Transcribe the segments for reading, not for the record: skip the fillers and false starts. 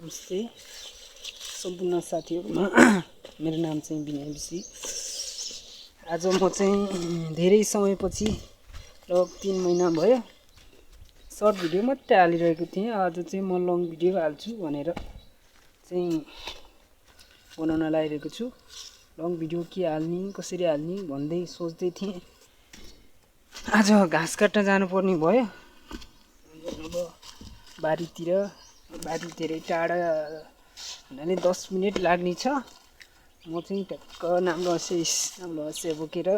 नमस्ते सम्पूर्ण साथीहरुमा मेरो नाम चाहिँ विनय विसी। आज म चाहिँ धेरै समयपछि लगभग 3 महिना भयो सर्ट भिडियो मात्रै हालिरहेको थिएँ। आज चाहिँ म लङ भिडियो हाल्छु भनेर चाहिँ बनाउन लागिरहेको छु। लङ भिडियो के हाल्ने कसरी हाल्ने भन्दै सोच्दै थिएँ। आज घाँस काट्न जानुपर्ने भयो। अब बारी धेरै टाढा हुनाले 10 मिनेट लाग्ने छ। म चाहिँ टक्क नाम्रो हँसे बोकेर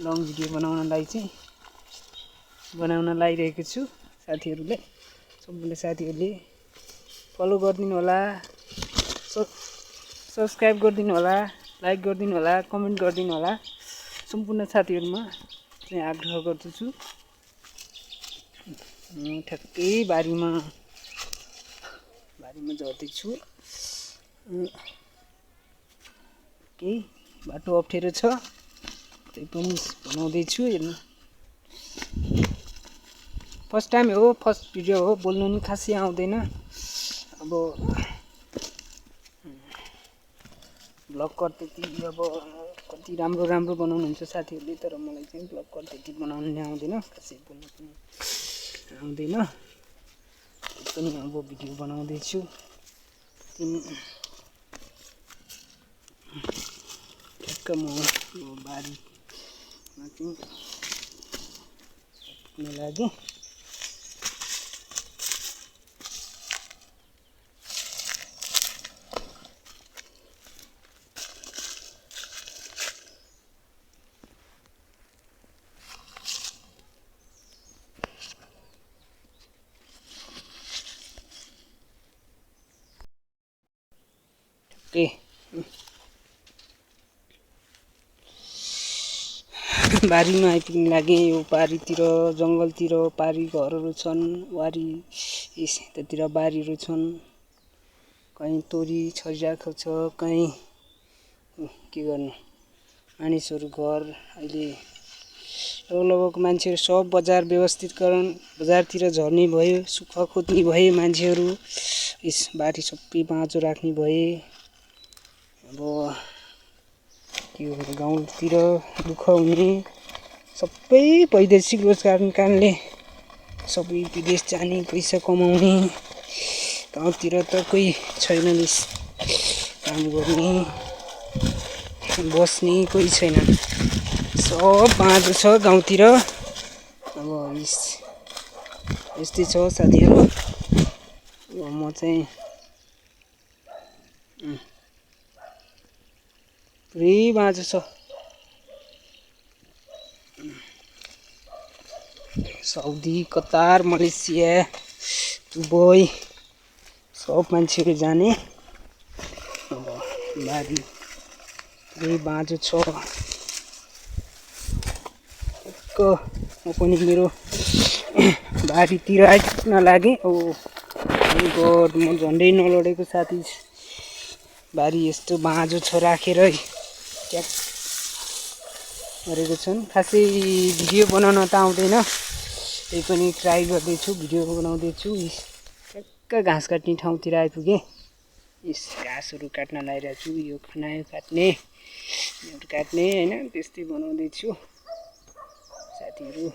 लङ भिडियो बनाउन लागिरहेको छु। सम्पूर्ण साथीहरूले फलो गरिदिनु होला, सब्स्क्राइब गरिदिनु होला, लाइक गरिदिनु होला, कमेन्ट गरिदिनु होला। सम्पूर्ण साथीहरुमा चाहिँ आग्रह गर्दछु। म ठ्याक्कै बारीमा झर्दै छु। केही बाटो अप्ठ्यारो छ, त्यही पनि बनाउँदै छु। हेर्नु, फर्स्ट टाइम हो, फर्स्ट भिडियो हो, बोल्नु नि खासै आउँदैन। अब भ्लग त्यति अब कति राम्रो बनाउनुहुन्छ साथीहरूले, तर मलाई चाहिँ भ्लग त्यति बनाउनु नि आउँदैन, खासै बोल्नु पनि आउँदैन। पनि अब भिडियो बनाउँदै छु। ठ्याक्क म बारीमा चाहिँ पुग्न लागेँ। बारीमा आइपुग्न लागेँ। यो पारीतिर जङ्गलतिर पारी घरहरू छन्, वारी यतातिर बारीहरू छन्। कहीँ तोरी छरिरहेको छ, कहीँ के गर्नु मानिसहरू घर अहिले लगभग मान्छेहरू सब बजार व्यवस्थितकरण बजारतिर झर्ने भयो, सुख खोज्ने भए मान्छेहरू। यस बारी सबै बाँझो राख्ने भए। अब त्यो गाउँतिर दुःख हुने सबै वैदेशिक रोजगारको कारणले सबै विदेश जाने, पैसा कमाउने। गाउँतिर त कोही छैन, काम गर्ने बस्ने कोही छैन, सब बाँझो छ गाउँतिर। अब यस्तै छ साथीहरू। म चाहिँ पुरै बाँझो छ। साउदी, कतार, मलेसिया, दुबई सब मान्छेहरू जाने। अब बारी पुरै बाँझो छ। म पनि मेरो बारीतिर आइपुग्न लागेँ। म झन्डै नलडेको साथी बारी यस्तो बाँझो छ राखेर ट्याक गरेको छन्। खासै भिडियो बनाउन त आउँदैन, त्यही पनि ट्राई गर्दैछु, भिडियो बनाउँदैछु। ठ्याक्क घाँस काट्ने ठाउँतिर आइपुगेँ। घाँसहरू काट्न लागिरहेको छु। यो खनायो काट्ने, योहरू काट्ने होइन, त्यस्तै बनाउँदैछु साथीहरू।